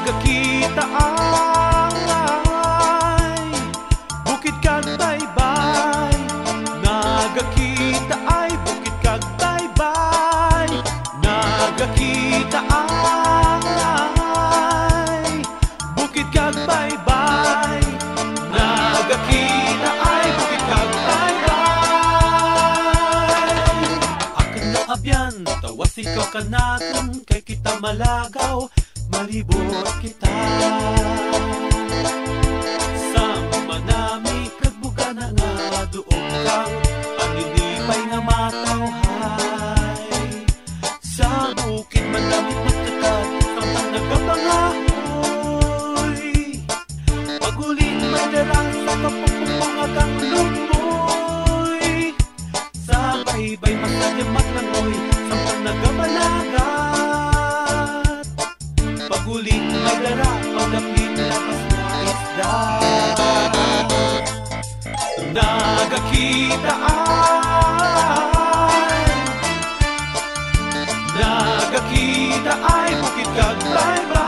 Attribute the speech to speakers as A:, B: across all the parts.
A: Nagakita ay bukid kag baybay. Nagakita ay bukid kag baybay. Nagakita ay bukid kag baybay. Nagakita ay bukid kag baybay. Akan na abyan, tawas ikaw kanakan, kay kita malagaw, malibot kita. Sa manami kagbuka na nga doon kang anilipay nga matawhay. Sa bukid manamit magtatag, samtang nagkapangahoy. Pagulit madarang sa kapupumpangagang lumoy. Sa baybay magkadyamak langoy, samtang nagabalagat. Pagulit madara, pagdapit lakas na isda. Nagakita ay bukid kag baybay.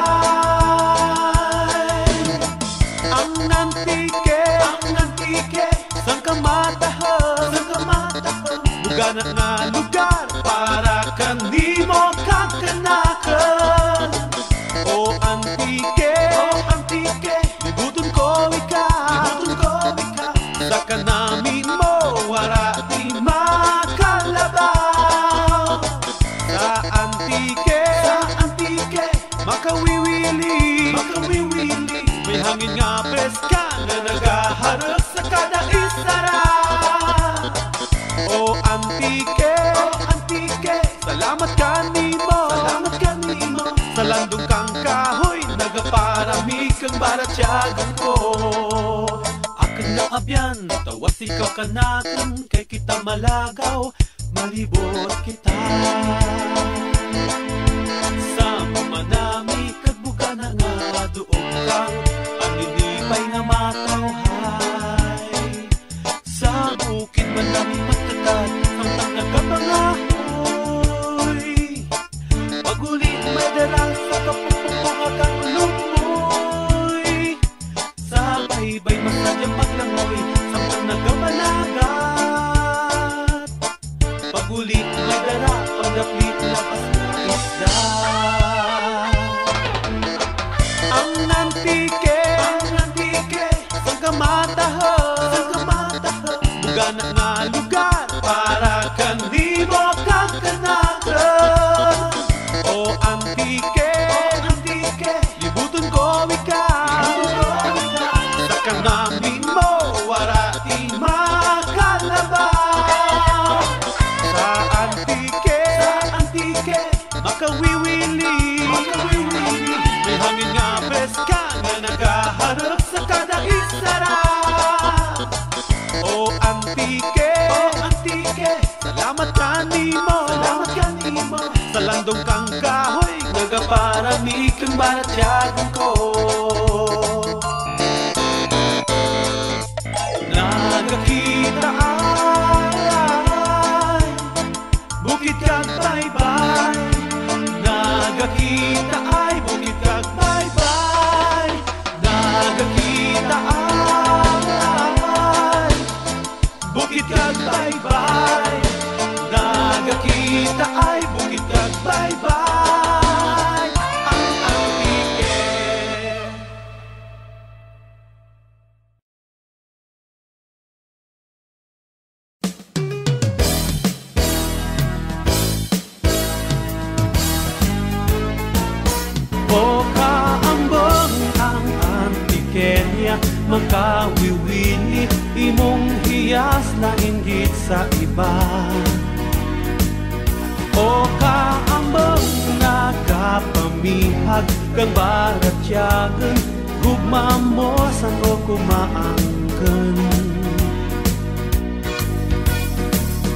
A: Ang nantike sang kamatahon, bugana nga lugar para kanimo kag kanakan. O antike, libutun ko ika, sa kanamin mo wara di makalabaw. Sa antike, makawiwili, may hangin nga preska na nagaharap sa kada isara. O antike, salamat kanimo, sa landong kang kahoy, nagaparami kang baratyagan ko. Akan na abyan, tawas ikaw kanakan, kay kita malagaw, malibot kita. Sa manami kagbuka na nga doon kang anilipay nga matawhay. Sa bukid manami magtatag, samtang nagkapangahoy. Pagulit madarang sa kapupumpangagang lumoy. Sa baybay magkadyamak langoy, samtang nagabalagat. Pagulit madara, pagdapit lakas na isda. Ang nantike sang kamatahon, bugana nga lugar para kanimo kag kanakan. O antike, libutun ko ika, sa kanamin mo wara di makalabaw. Sa antike, makawiwili, may hangin nga preska na nagaharap sa kada isara. O antike, salamat kanimo, sa landong kang kahoy, nagaparami kang baratyagan ko. Nagakita ay bukid kag baybay. Nagakita ay bukid kag baybay. Nagakita ay bukid kag baybay. Nagakita ay bukid kag baybay. Ang antike. O kaambang ang antikenya, makawiwili, imong hiyas na inggit sa iba. O kaambang nakapamihag kang baratyagan, gugma mo san o kumaangkan.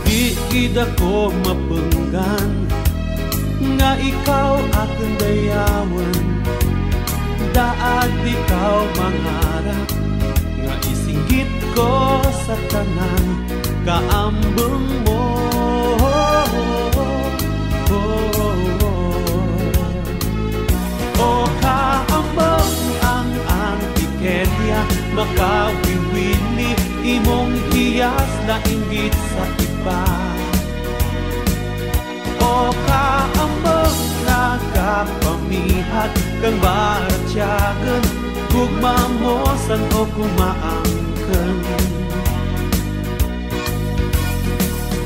A: Di ako mapenggan nga ikaw aking dayawan. Daad ikaw mangarap nga isinggit ko sa tanan kaambang mo. O kaambang makawiwili, imong hiyas na inggit sa iba. O kaambang nagapamihag kang baratyagan, gugma mo san o kumaangkan.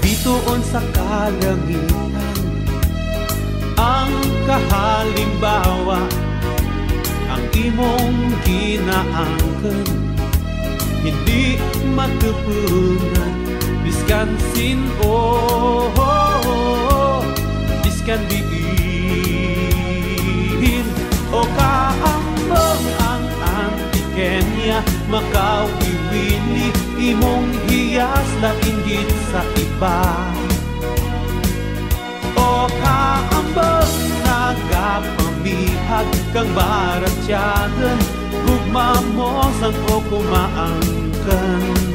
A: Bituon sa kalangitan ang kahalimbawa, ang imong ginaangkan, hindi matupunan. Biskan sin-o, biskan diin, o kaambang ang antikenya, makawiwili, imong hiyas na inggit sa iba. O kaambang nagapamihag kang baratyagan, gugma mo sang o kumaangkan.